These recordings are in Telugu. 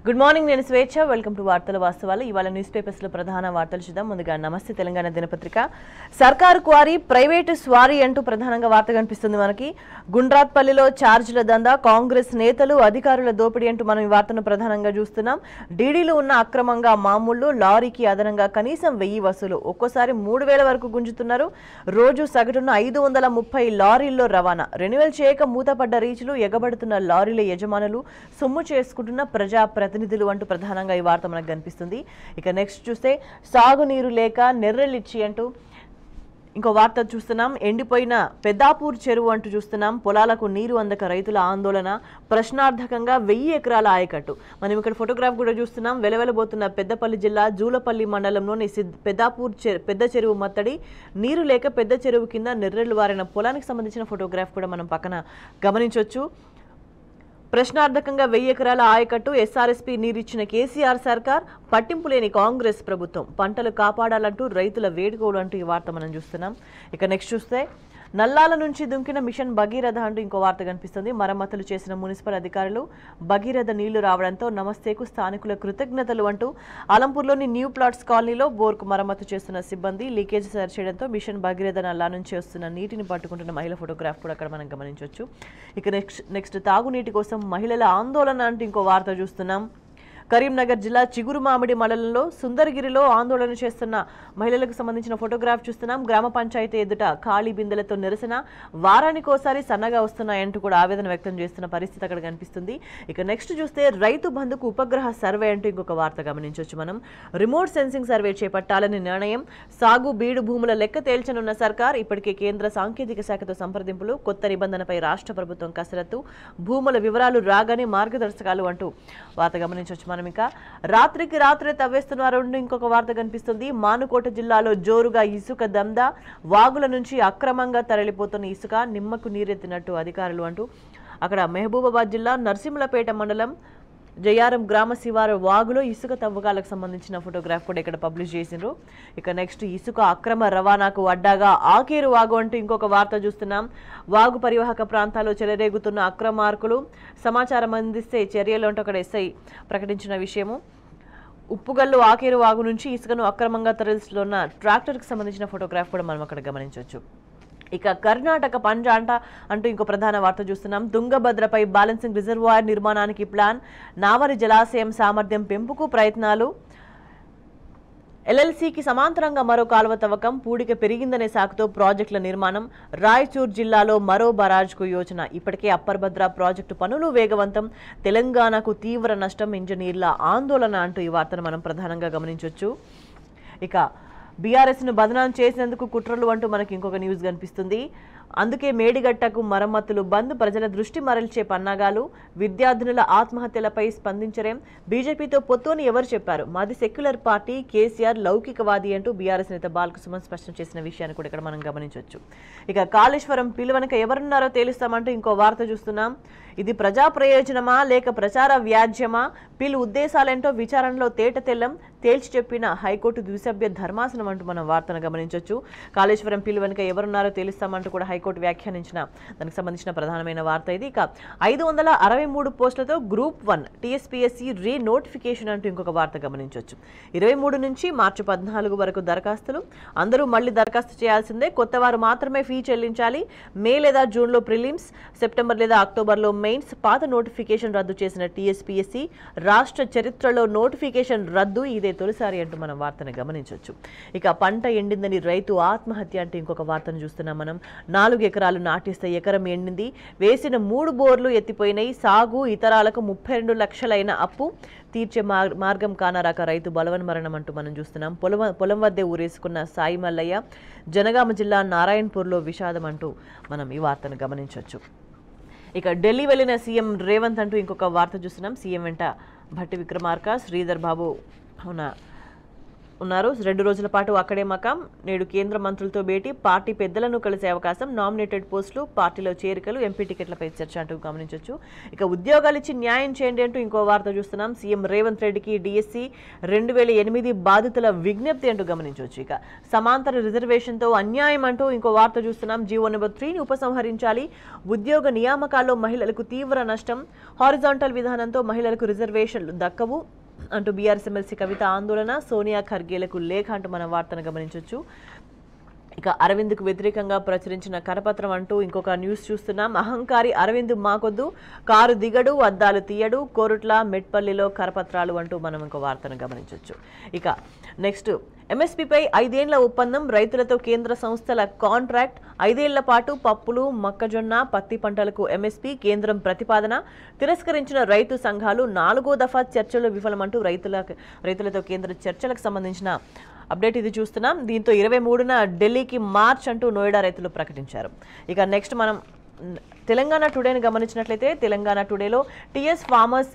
గుడ్ మార్నింగ్, నేను స్వేచ్ఛ. వెల్కమ్ టు వార్తల వాస్తవాలు. ఇవాళ న్యూస్ పేపర్స్ లో ప్రధాన వార్తలు చూద్దాం. ముందుగా నమస్తే తెలంగాణ దినపత్రిక. సర్కారు క్వారీ, ప్రైవేటు స్వారీ అంటూ ప్రధానంగా వార్త కనిపిస్తుంది మనకి. గుండ్రాత్పల్లిలో ఛార్జీల దందా, కాంగ్రెస్ నేతలు అధికారుల దోపిడీ అంటూ మనం ఈ వార్తను ప్రధానంగా చూస్తున్నాం. డీడీలు ఉన్న అక్రమంగా మామూళ్లు, లారీకి అదనంగా కనీసం 1000 వసూలు, ఒక్కోసారి 3000 వరకు గుంజుతున్నారు. రోజు సగటున 530 లారీల్లో రవాణా. రెన్యువల్ చేయక మూతపడ్డ రీచ్లు, ఎగబడుతున్న లారీల యజమానులు, సొమ్ము చేసుకుంటున్న ప్రజాప్రతినిధులు అంటూ ప్రధానంగా ఈ వార్త మనకు కనిపిస్తుంది. ఇక నెక్స్ట్ చూస్తే సాగునీరు లేక నెర్రెలిచ్చి అంటూ ఇంకో వార్త చూస్తున్నాం. ఎండిపోయిన పెద్దాపూర్ చెరువు అంటూ చూస్తున్నాం. పొలాలకు నీరు అందక రైతుల ఆందోళన. ప్రశ్నార్థకంగా 1000 ఎకరాల ఆయకట్టు. మనం ఇక్కడ ఫోటోగ్రాఫ్ కూడా చూస్తున్నాం. వెలవెలబోతున్న పెద్దపల్లి జిల్లా జూలపల్లి మండలంలోని పెద్దాపూర్ పెద్ద చెరువు మత్తడి. నీరు లేక పెద్ద చెరువు కింద నెర్రెలు వారిన పొలానికి సంబంధించిన ఫోటోగ్రాఫ్ కూడా మనం పక్కన గమనించవచ్చు. ప్రశ్నార్థకంగా 1000 ఎకరాల ఆయకట్టు. ఎస్ఆర్ఎస్పీ నీరిచ్చిన కేసీఆర్ సర్కార్, పట్టింపు లేని కాంగ్రెస్ ప్రభుత్వం. పంటలు కాపాడాలంటూ రైతుల వేడుకోలు అంటూ ఈ వార్త మనం చూస్తున్నాం. ఇక నెక్స్ట్ చూస్తే నల్లాల నుంచి దుంకిన మిషన్ భగీరథ అంటూ ఇంకో వార్త కనిపిస్తుంది. మరమ్మతులు చేసిన మున్సిపల్ అధికారులు. భగీరథ నీళ్లు రావడంతో నమస్తేకు స్థానికుల కృతజ్ఞతలు అంటూ ఆలంపూర్లోని న్యూ ప్లాట్స్ కాలనీలో బోర్కు మరమ్మతు చేస్తున్న సిబ్బంది లీకేజ్ సరిచేయడంతో మిషన్ భగీరథ నల్లా నుంచి వస్తున్న నీటిని పట్టుకుంటున్న మహిళ ఫోటోగ్రాఫ్ కూడా అక్కడ మనం గమనించవచ్చు. ఇక నెక్స్ట్ తాగునీటి కోసం మహిళల ఆందోళన అంటూ ఇంకో వార్త చూస్తున్నాం. కరీంనగర్ జిల్లా చిగురుమామిడి మండలంలో సుందరగిరిలో ఆందోళన చేస్తున్న మహిళలకు సంబంధించిన ఫోటోగ్రాఫ్ చూస్తున్నాం. గ్రామ పంచాయతీ ఎదుట ఖాళీ బిందెలతో నిరసన. వారానికోసారి సన్నగా వస్తున్నాయంటూ కూడా ఆవేదన వ్యక్తం చేస్తున్న పరిస్థితి అక్కడ కనిపిస్తుంది. ఇక నెక్స్ట్ చూస్తే రైతు బంధుకు ఉపగ్రహ సర్వే అంటూ ఇంకొక వార్త గమనించవచ్చు మనం. రిమోట్ సెన్సింగ్ సర్వే చేపట్టాలని నిర్ణయం. సాగు బీడు భూముల లెక్క తేల్చనున్న సర్కార్. ఇప్పటికే కేంద్ర సాంకేతిక శాఖతో సంప్రదింపులు. కొత్త నిబంధనపై రాష్ట్ర ప్రభుత్వం కసరత్తు. భూముల వివరాలు రాగానే మార్గదర్శకాలు అంటూ వార్త గమనించవచ్చు. మనం ఇంకా రాత్రికి రాత్రే తవ్వేస్తున్నారు ఇంకొక వార్త కనిపిస్తుంది. మానుకోట జిల్లాలో జోరుగా ఇసుక దందా. వాగుల నుంచి అక్రమంగా తరలిపోతున్న ఇసుక నిమ్మకు నీరెత్తినట్టు అధికారులు అంటూ అక్కడ మహబూబాబాద్ జిల్లా నర్సింహులపేట మండలం జయారం గ్రామ శివారు వాగులో ఇసుక తవ్వకాలకు సంబంధించిన ఫోటోగ్రాఫ్ కూడా ఇక్కడ పబ్లిష్ చేసిండ్రు. ఇక నెక్స్ట్ ఇసుక అక్రమ రవాణాకు అడ్డాగా ఆకేరు వాగు అంటూ ఇంకొక వార్త చూస్తున్నాం. వాగు పరివాహక ప్రాంతాల్లో చెలరేగుతున్న అక్రమార్కులు. సమాచారం అందిస్తే చర్యలు అంటూ అక్కడ ఎస్ఐ ప్రకటించిన విషయము. ఉప్పుగల్లు ఆకేరు వాగు నుంచి ఇసుకను అక్రమంగా తరలిస్తున్న ట్రాక్టర్కి సంబంధించిన ఫోటోగ్రాఫ్ కూడా మనం అక్కడ గమనించవచ్చు. ఇక కర్ణాటక పంజాంట అంటూ ఇంకో ప్రధాన వార్త చూస్తున్నాం. తుంగభద్రపై బ్యాలెన్సింగ్ రిజర్వాయర్ నిర్మాణానికి ప్లాన్. నావరి జలాశయం సామర్థ్యం పెంపుకు ప్రయత్నాలు. ఎల్ఎల్సీకి సమాంతరంగా మరో కాలువ తవ్వకం. పూడిక పెరిగిందనే సాకుతో ప్రాజెక్టుల నిర్మాణం. రాయచూర్ జిల్లాలో మరో బరాజ్కు యోచన. ఇప్పటికే అప్పర్ భద్ర ప్రాజెక్టు పనులు వేగవంతం. తెలంగాణకు తీవ్ర నష్టం. ఇంజనీర్ల ఆందోళన అంటూ ఈ వార్తను మనం ప్రధానంగా గమనించవచ్చు. ఇక బీఆర్ఎస్ను బదనాం చేసినందుకు కుట్రలు అంటూ మనకి ఇంకొక న్యూస్ కనిపిస్తుంది. అందుకే మేడిగట్టకు మరమ్మతులు బంద్. ప్రజల దృష్టి మరల్చే పన్నాగాలు. విద్యార్థినుల ఆత్మహత్యలపై స్పందించరేం. బీజేపీతో పొత్తు అని ఎవరు చెప్పారు. మాది సెక్యులర్ పార్టీ, కేసీఆర్ లౌకికవాది అంటూ బీఆర్ఎస్ నేత బాలకృష్ణ స్పష్టం చేసిన విషయాన్ని కూడా ఇక్కడ మనం గమనించవచ్చు. ఇక కాళేశ్వరం పిలువనక ఎవరున్నారో తేలుస్తామంటూ ఇంకో వార్త చూస్తున్నాం. ఇది ప్రజా ప్రయోజనమా లేక ప్రచార వ్యాజ్యమా? పిల్ ఉద్దేశాలేంటో విచారణలో తేట తెల్లం తేల్చి చెప్పిన హైకోర్టు ద్విసభ్య ధర్మాసనం అంటూ మనం వార్తను గమనించవచ్చు. కాళేశ్వరం పిల్ వెనుక ఎవరున్నారో తెలుస్తామంటూ కూడా హైకోర్టు వ్యాఖ్యానించిన దానికి సంబంధించిన ప్రధానమైన వార్త ఇది. ఇక 563 పోస్టులతో గ్రూప్ 1 టీఎస్పీఎస్సీ రీ నోటిఫికేషన్ అంటూ ఇంకొక వార్త గమనించవచ్చు. 23 నుంచి మార్చి 14 వరకు దరఖాస్తులు. అందరూ మళ్లీ దరఖాస్తు చేయాల్సిందే. కొత్త వారు మాత్రమే ఫీ చెల్లించాలి. మే లేదా జూన్లో ప్రిలిమ్స్, సెప్టెంబర్ లేదా అక్టోబర్లో మెయిన్స్. పాత నోటిఫికేషన్ రద్దు చేసిన టీఎస్పీఎస్సీ రాష్ట్ర చరిత్రలో నోటిఫికేషన్ రద్దు ఇదే తొలిసారి అంటూ మనం వార్తను గమనించవచ్చు. ఇక పంట ఎండిందని రైతు ఆత్మహత్య అంటే ఇంకొక వార్తను చూస్తున్నాం మనం. 4 ఎకరాలు నాటిస్తే ఎకరం ఎండింది. వేసిన 3 బోర్లు ఎత్తిపోయినాయి. సాగు ఇతరాలకు 32 లక్షలైన అప్పు తీర్చే మార్గం కానరాక రైతు బలవన్మరణం అంటూ మనం చూస్తున్నాం. పొలం వద్దే ఊరేసుకున్న సాయి మల్లయ్య. జనగామ జిల్లా నారాయణపూర్లో విషాదం అంటూ మనం ఈ వార్తను గమనించవచ్చు. ఇక ఢిల్లీ వెళ్లిన సీఎం రేవంత్ అంటూ ఇంకొక వార్త చూస్తున్నాం. సీఎం వెంట భట్టి విక్రమార్క, శ్రీధర్ బాబు ఉన్నారు. 2 రోజుల పాటు అక్కడే మకాం. నేడు కేంద్ర మంత్రులతో భేటీ, పార్టీ పెద్దలను కలిసే అవకాశం, నామినేటెడ్ పోస్టులు, పార్టీలో చేరికలు, ఎంపీ టికెట్లపై చర్చ అంటూ గమనించవచ్చు. ఇక ఉద్యోగాలు ఇచ్చి న్యాయం చేయండి అంటూ ఇంకో వార్త చూస్తున్నాం. సీఎం రేవంత్ రెడ్డికి డిఎస్సి 2008 బాధితుల విజ్ఞప్తి అంటూ గమనించవచ్చు. ఇక సమాంతర రిజర్వేషన్తో అన్యాయం అంటూ ఇంకో వార్త చూస్తున్నాం. జీవో నెంబర్ 3ని ఉపసంహరించాలి, ఉద్యోగ నియామకాల్లో మహిళలకు తీవ్ర నష్టం, హారిజాంటల్ విధానంతో మహిళలకు రిజర్వేషన్లు దక్కవు అంటూ బీఆర్ఎస్ ఎమ్మెల్సీ కవిత ఆందోళన, సోనియా ఖర్గేలకు లేఖ అంటూ మన వార్తను గమనించవచ్చు. ఇక అరవింద్కు వ్యతిరేకంగా ప్రచురించిన కరపత్రం అంటూ ఇంకొక న్యూస్ చూస్తున్నాం. అహంకారి అరవింద్ మాకొద్దు, కారు దిగడు, అద్దాలు తీయడు, కోరుట్ల మెట్పల్లిలో కరపత్రాలు అంటూ మనం ఇంకో వార్తను గమనించవచ్చు. ఇక నెక్స్ట్, ఎంఎస్పీపై 5 ఏళ్ల ఒప్పందం, రైతులతో కేంద్ర సంస్థల కాంట్రాక్ట్, 5 ఏళ్ల పాటు పప్పులు, మొక్కజొన్న, పత్తి పంటలకు ఎంఎస్పీ, కేంద్రం ప్రతిపాదన తిరస్కరించిన రైతు సంఘాలు, 4వ దఫా చర్చలు విఫలమంటూ రైతులతో కేంద్ర చర్చలకు సంబంధించిన అప్డేట్ ఇది చూస్తున్నాం. దీంతో 23న ఢిల్లీకి మార్చ్ అంటూ నోయిడా రైతులు ప్రకటించారు. ఇక నెక్స్ట్ మనం తెలంగాణ టుడేని గమనించినట్లయితే తెలంగాణ టుడేలో TS farmers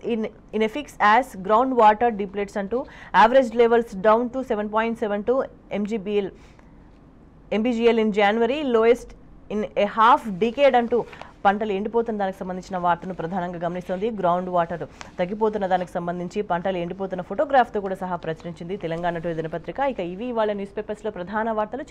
in a fix as ground water depletes అంటూ average levels down to 7.72 MBGL in January, lowest in a half decade అంటూ పంటలు ఎండిపోతున్న దానికి సంబంధించిన వార్తను ప్రధానంగా గమనిస్తోంది. గ్రౌండ్ వాటర్ తగ్గిపోతున్న దానికి సంబంధించి పంటలు ఎండిపోతున్న ఫోటోగ్రాఫ్తో కూడా సహా ప్రచురించింది తెలంగాణ టుడే దినపత్రిక. ఇక ఇవి ఇవాళ న్యూస్ పేపర్స్లో ప్రధాన వార్తలు.